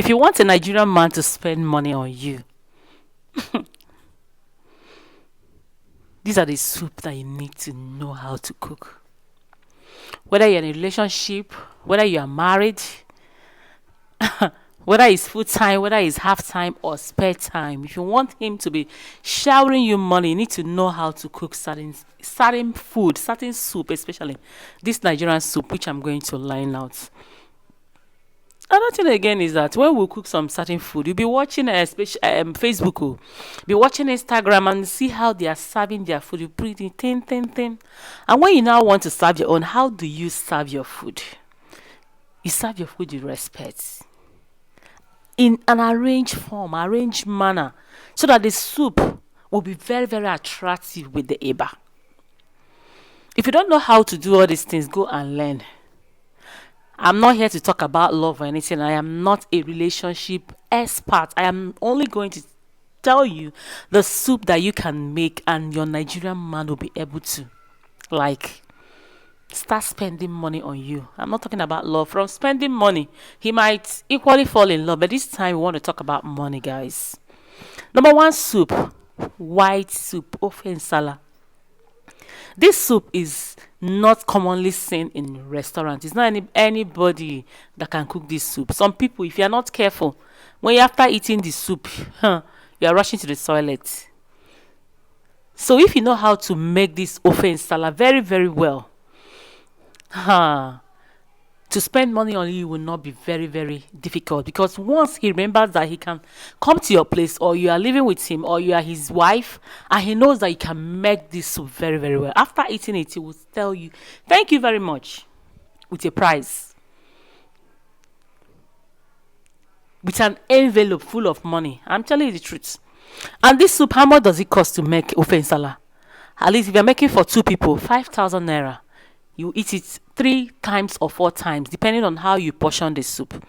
If you want a Nigerian man to spend money on you, these are the soup that you need to know how to cook. Whether you're in a relationship, whether you are married, whether it's full time, whether it's half time or spare time, if you want him to be showering you money, you need to know how to cook certain food, certain soup, especially this Nigerian soup, which I'm going to line out. Another thing again is that when we cook some certain food, you'll be watching Facebook, be watching Instagram and see how they are serving their food. You put it thin, thin, thin. And when you now want to serve your own, how do you serve your food? You serve your food with respect, in an arranged form, arranged manner, so that the soup will be very, very attractive with the eba. If you don't know how to do all these things, go and learn. I'm not here to talk about love or anything. I am not a relationship expert. I am only going to tell you the soup that you can make, and your Nigerian man will be able to, like, start spending money on you. I'm not talking about love. From spending money, he might equally fall in love. But this time, we want to talk about money, guys. Number one soup, white soup, ofe nsala. This soup is not commonly seen in restaurants. It's not anybody that can cook this soup. Some people, if you are not careful, when you after eating the soup, you are rushing to the toilet. So if you know how to make this ofe nsala very, very well, to spend money on you will not be very, very difficult, because once he remembers that he can come to your place, or you are living with him, or you are his wife, and he knows that you can make this soup very, very well, after eating it, he will tell you, thank you very much, with a prize, with an envelope full of money. I'm telling you the truth. And this soup, how much does it cost to make ofe nsala? At least if you're making for 2 people, 5,000 naira. You eat it 3 times or 4 times, depending on how you portion the soup.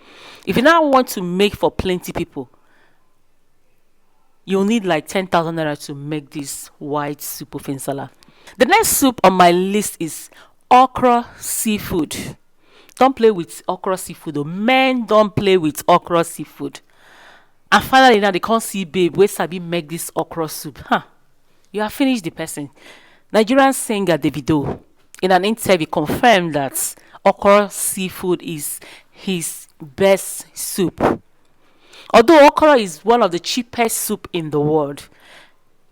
If you now want to make for plenty people, you'll need like 10,000 naira to make this white soup of nsala. The next soup on my list is okra seafood. Don't play with okra seafood. Oh. Men don't play with okra seafood. And finally, now they can't see babe, where Sabi make this okra soup. You have finished the person. Nigerian singer Davido, in an interview, confirmed that okra seafood is his best soup. Although okra is one of the cheapest soup in the world,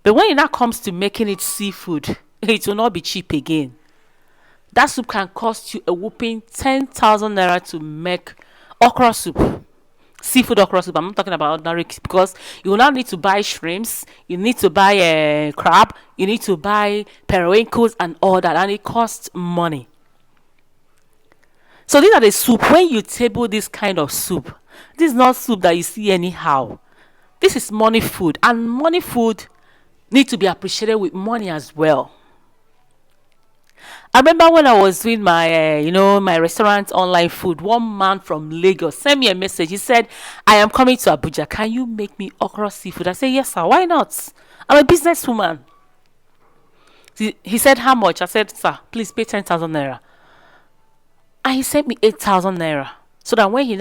but when it now comes to making it seafood, it will not be cheap again. That soup can cost you a whooping 10,000 naira to make okra soup. Seafood okra soup. I'm not talking about ordinary, because you will now need to buy shrimps, you need to buy crab, you need to buy periwinkles and all that, and it costs money. So these are the soup. When you table this kind of soup, this is not soup that you see anyhow. This is money food, and money food need to be appreciated with money as well. I remember when I was doing my, my restaurant online food, one man from Lagos sent me a message. He said, I am coming to Abuja. Can you make me okra seafood? I said, yes, sir. Why not? I'm a businesswoman. He said, how much? I said, sir, please pay 10,000 naira. And he sent me 8,000 naira. So that when he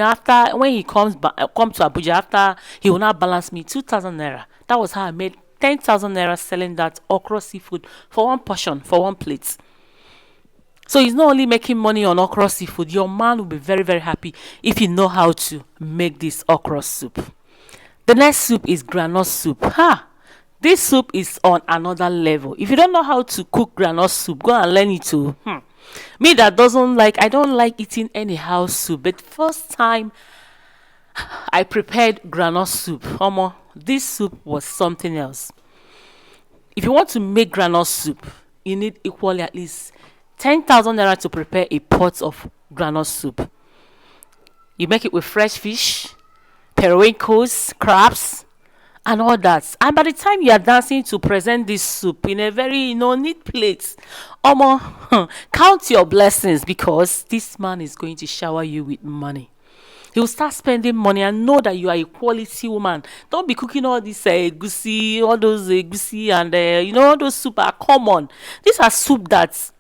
comes to Abuja, after, he will now balance me 2,000 naira. That was how I made 10,000 naira selling that okra seafood for one portion, for one plate. So he's not only making money on okra seafood, your man will be very, very happy if you know how to make this okra soup. The next soup is groundnut soup. This soup is on another level. If you don't know how to cook groundnut soup, go and learn it too. Me that I don't like eating anyhow soup, but first time I prepared groundnut soup, this soup was something else. If you want to make groundnut soup, you need equally at least 10,000 naira to prepare a pot of groundnut soup. You make it with fresh fish, periwinkles, crabs, and all that. And by the time you are dancing to present this soup in a very neat plate, count your blessings, because this man is going to shower you with money. He will start spending money, and know that you are a quality woman. Don't be cooking all this egusi, all those egusi, and all those soup are common. These are soup that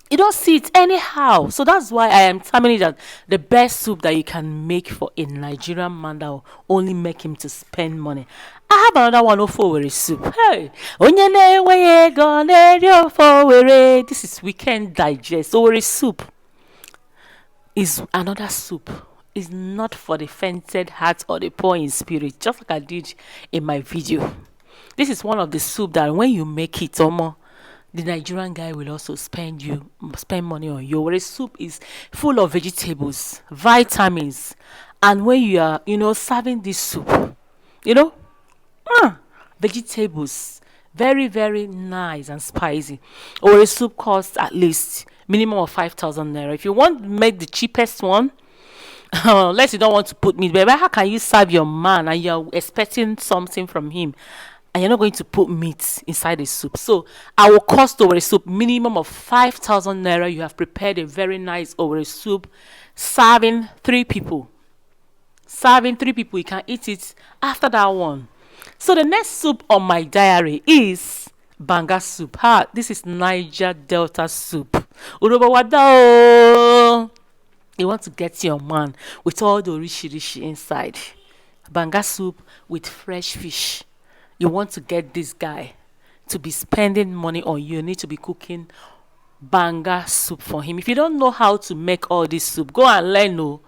You don't see it anyhow. So that's why I am telling you that the best soup that you can make for a Nigerian man that will only make him to spend money. I have another one for owerri soup. Hey, onye na-enweghị ego na-eri ofe owerri. This is weekend digest. Owerri soup is another soup. It's not for the fainted heart or the poor in spirit, just like I did in my video. This is one of the soup that when you make it, Omo, the Nigerian guy will also spend money on you. Whereas soup is full of vegetables, vitamins, and when you are, serving this soup, you know, vegetables, very very nice and spicy. Or a soup costs at least minimum of 5,000 naira. If you want to make the cheapest one, unless you don't want to put meat, but how can you serve your man and you're expecting something from him? And you're not going to put meat inside the soup. So I will cost over a soup minimum of 5,000 naira. You have prepared a very nice over a soup, serving 3 people. Serving 3 people, you can eat it after that one. So the next soup on my diary is Banga soup. This is Niger Delta soup. Urobo wada. You want to get your man with all the rishi inside. Banga soup with fresh fish. You want to get this guy to be spending money on you. You need to be cooking Banga soup for him. If you don't know how to make all this soup, go and learn.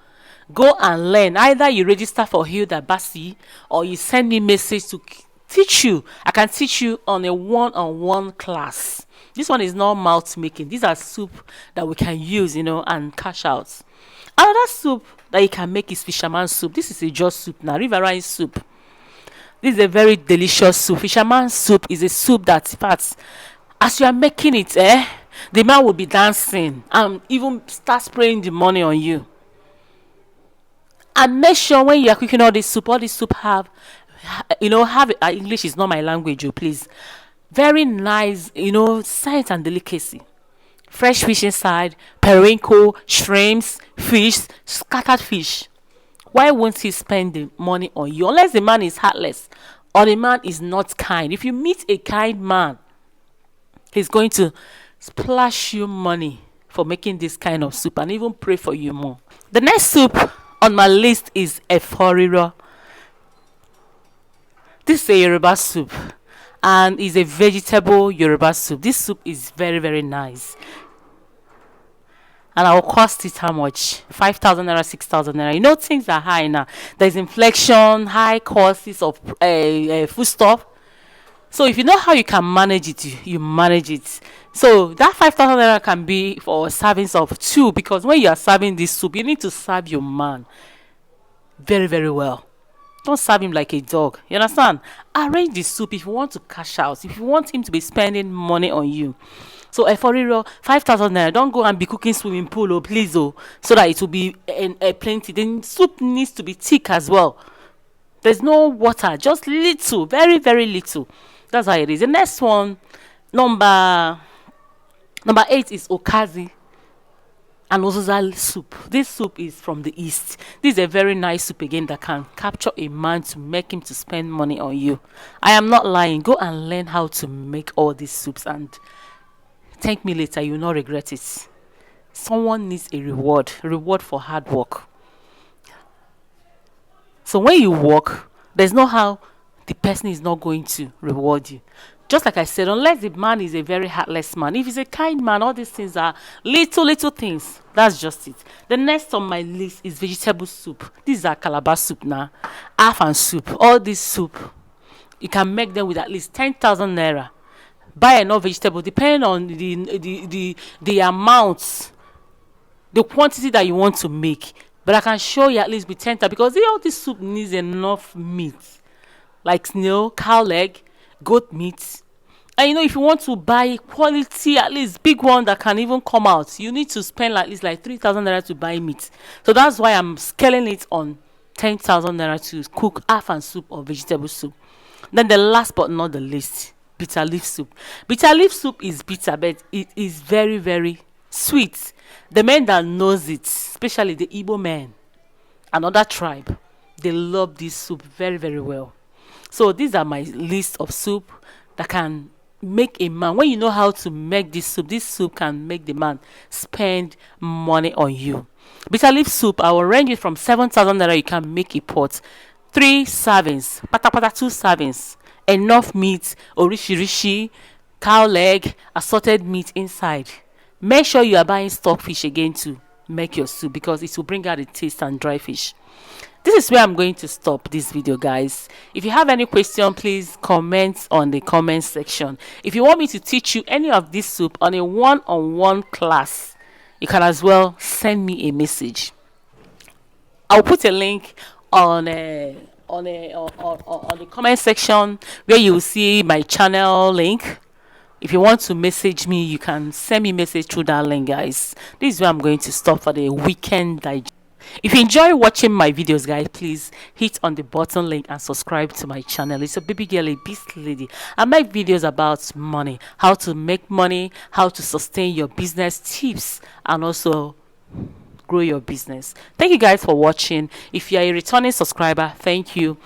Go and learn. Either you register for Hilda Basi or you send me message to teach you. I can teach you on a one-on-one class. This one is not mouth making. These are soup that we can use, and cash out. Another soup that you can make is Fisherman soup. This is a just soup now, riverine soup. This is a very delicious soup. Fisherman soup is a soup that, in fact, as you are making it, the man will be dancing and even start spraying the money on you. And make sure when you are cooking all this soup have English is not my language, please. Very nice, science and delicacy. Fresh fish inside, periwinkle, shrimps, fish, scattered fish. Why won't he spend the money on you? Unless the man is heartless or the man is not kind. If you meet a kind man, he's going to splash you money for making this kind of soup and even pray for you more. The next soup on my list is Eforiro. This is a Yoruba soup and is a vegetable Yoruba soup. This soup is very very nice. And I will cost it how much? 5,000 naira, 6,000 naira. Things are high now. There's inflation, high costs of food stuff. So if you know how you can manage it, you manage it. So that 5,000 naira can be for servings of 2, because when you are serving this soup, you need to serve your man very very well. Don't serve him like a dog. You understand? Arrange the soup if you want to cash out. If you want him to be spending money on you. So Eforiro, 5,000 naira. Don't go and be cooking swimming pool, please, so that it will be plenty. Then soup needs to be thick as well. There's no water, just little, very very little. That's how it is. The next one, number 8 is Ukazi and Uziza soup. This soup is from the east. This is a very nice soup again that can capture a man to make him to spend money on you. I am not lying. Go and learn how to make all these soups and thank me later. You will not regret it. Someone needs a reward for hard work. So when you work, there's no how the person is not going to reward you. Just like I said, unless the man is a very heartless man. If he's a kind man, all these things are little things. That's just it. The next on my list is vegetable soup. These are Calabar soup now. Afan soup. All this soup, you can make them with at least 10,000 naira. Buy enough vegetable, depending on the amount, the quantity that you want to make. But I can show you at least with 10,000, because all this soup needs enough meat, like cow leg, goat meat. And if you want to buy quality, at least big one that can even come out, you need to spend at least like 3,000 naira to buy meat. So that's why I'm scaling it on 10,000 naira to cook afan soup or vegetable soup. Then the last but not the least, Bitterleaf soup. Bitterleaf soup is bitter, but it is very very sweet. The men that knows it, especially the Igbo men, another tribe, they love this soup very very well. So these are my list of soup that can make a man, when you know how to make this soup can make the man spend money on you. Bitter leaf soup, I will range it from 7,000 naira. You can make a pot, 3 servings, pata pata 2 servings, enough meat, orishirishi, cow leg, assorted meat inside. Make sure you are buying stockfish again to make your soup, because it will bring out the taste and dry fish. This is where I'm going to stop this video, guys. If you have any question, please comment on the comment section. If you want me to teach you any of this soup on a one-on-one class, you can as well send me a message. I'll put a link on on the comment section where you will see my channel link. If you want to message me, you can send me message through that link, guys. This is where I'm going to stop for the weekend digest. If you enjoy watching my videos, guys, please hit on the button link and subscribe to my channel. It's a baby girl, Ebys'Lady. I make videos about money, how to make money, how to sustain your business, tips, and also grow your business. Thank you guys for watching. If you are a returning subscriber, thank you.